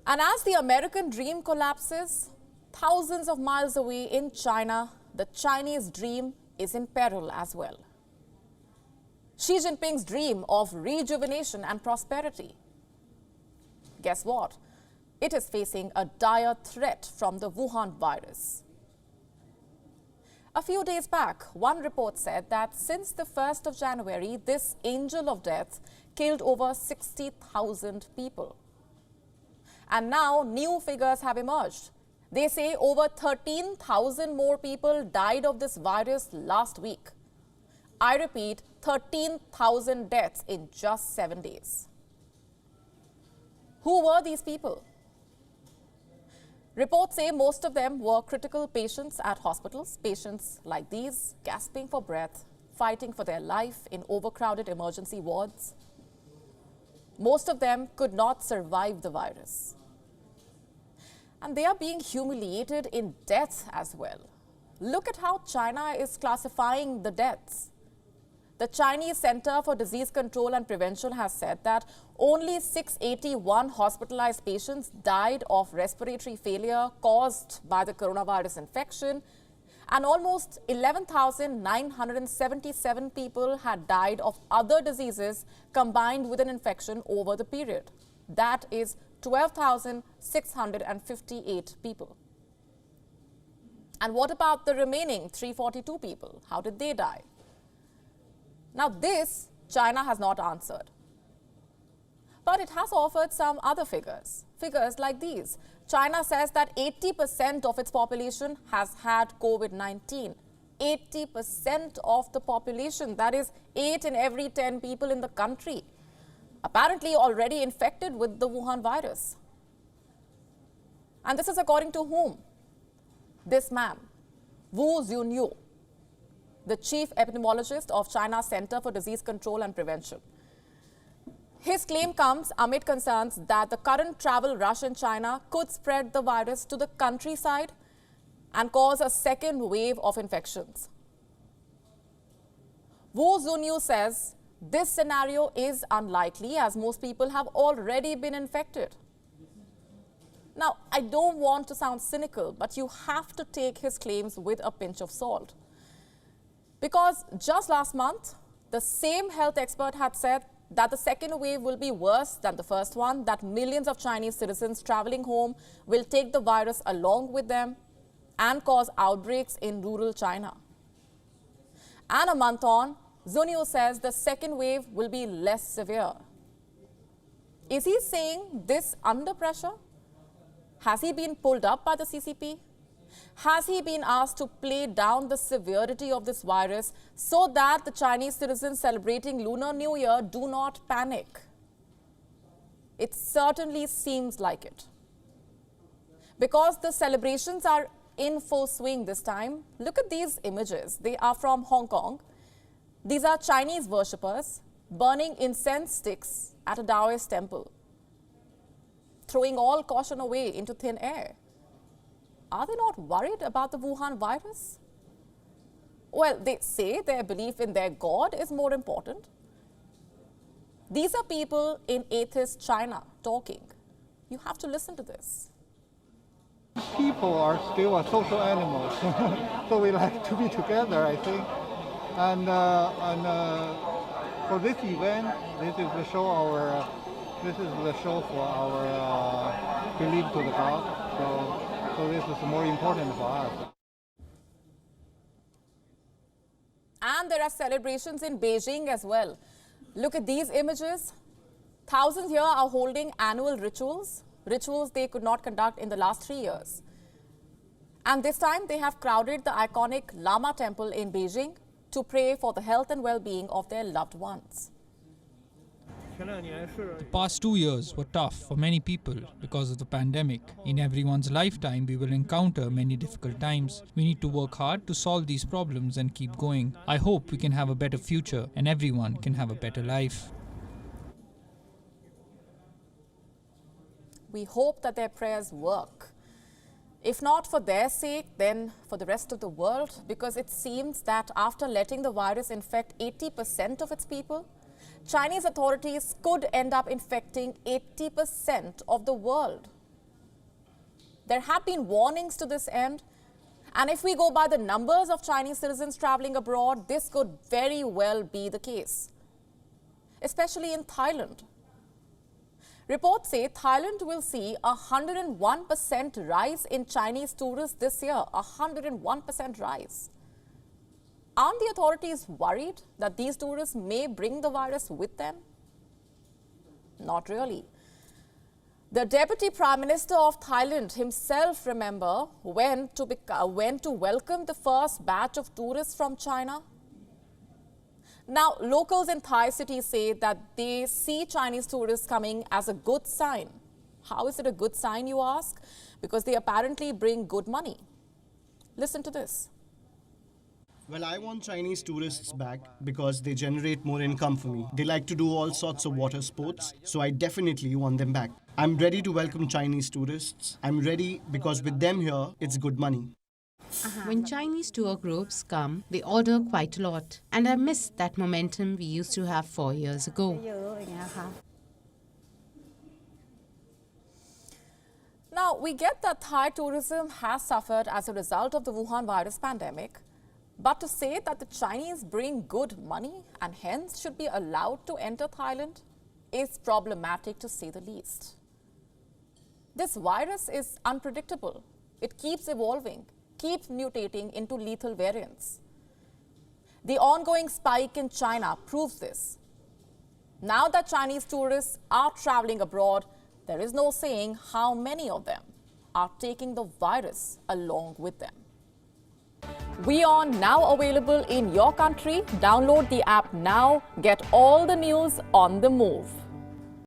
And as the American dream collapses, thousands of miles away in China, the Chinese dream is in peril as well. Xi Jinping's dream of rejuvenation and prosperity. Guess what? It is facing a dire threat from the Wuhan virus. A few days back, one report said that since the 1st of January, this angel of death killed over 60,000 people. And now new figures have emerged. They say over 13,000 more people died of this virus last week. I repeat, 13,000 deaths in just 7 days. Who were these people? Reports say most of them were critical patients at hospitals, patients like these, gasping for breath, fighting for their life in overcrowded emergency wards. Most of them could not survive the virus. And they are being humiliated in death as well. Look at how China is classifying the deaths. The Chinese Center for Disease Control and Prevention has said that only 681 hospitalized patients died of respiratory failure caused by the coronavirus infection, and almost 11,977 people had died of other diseases combined with an infection over the period. That is 12,658 people. And what about the remaining 342 people? How did they die? Now this, China has not answered. But it has offered some other figures. Figures like these. China says that 80% of its population has had COVID-19. 80% of the population, that is 8 in every 10 people in the country, apparently already infected with the Wuhan virus. And this is according to whom? This man, Wu Zhongyue, the chief epidemiologist of China's Center for Disease Control and Prevention. His claim comes amid concerns that the current travel rush in China could spread the virus to the countryside and cause a second wave of infections. Wu Zhongyue says this scenario is unlikely as most people have already been infected. Now, I don't want to sound cynical, but you have to take his claims with a pinch of salt. Because just last month, the same health expert had said that the second wave will be worse than the first one, that millions of Chinese citizens traveling home will take the virus along with them and cause outbreaks in rural China. And a month on, Zhongyue says the second wave will be less severe. Is he saying this under pressure? Has he been pulled up by the CCP? Has he been asked to play down the severity of this virus so that the Chinese citizens celebrating Lunar New Year do not panic? It certainly seems like it. Because the celebrations are in full swing this time, look at these images. They are from Hong Kong. These are Chinese worshippers burning incense sticks at a Taoist temple, throwing all caution away into thin air. Are they not worried about the Wuhan virus? Well, they say their belief in their God is more important. These are people in atheist China talking. You have to listen to this. People are still a social animals, so we like to be together, I think. And for this event, this is the show for our belief to the God. So this is more important for us. And there are celebrations in Beijing as well. Look at these images. Thousands here are holding annual rituals they could not conduct in the last 3 years. And this time they have crowded the iconic Lama temple in Beijing to pray for the health and well-being of their loved ones. The past 2 years were tough for many people because of the pandemic. In everyone's lifetime, we will encounter many difficult times. We need to work hard to solve these problems and keep going. I hope we can have a better future and everyone can have a better life. We hope that their prayers work. If not for their sake, then for the rest of the world, because it seems that after letting the virus infect 80% of its people, Chinese authorities could end up infecting 80% of the world. There have been warnings to this end. And if we go by the numbers of Chinese citizens traveling abroad, this could very well be the case, especially in Thailand. Reports say Thailand will see a 101% rise in Chinese tourists this year, 101% rise. Aren't the authorities worried that these tourists may bring the virus with them? Not really. The Deputy Prime Minister of Thailand himself, remember, went to welcome the first batch of tourists from China. Now, locals in Thai cities say that they see Chinese tourists coming as a good sign. How is it a good sign, you ask? Because they apparently bring good money. Listen to this. Well, I want Chinese tourists back because they generate more income for me. They like to do all sorts of water sports, so I definitely want them back. I'm ready to welcome Chinese tourists. I'm ready because with them here, it's good money. When Chinese tour groups come, they order quite a lot. And I miss that momentum we used to have 4 years ago. Now, we get that Thai tourism has suffered as a result of the Wuhan virus pandemic. But to say that the Chinese bring good money and hence should be allowed to enter Thailand is problematic to say the least. This virus is unpredictable. It keeps evolving, keeps mutating into lethal variants. The ongoing spike in China proves this. Now that Chinese tourists are traveling abroad, there is no saying how many of them are taking the virus along with them. WION now available in your country. Download the app now. Get all the news on the move.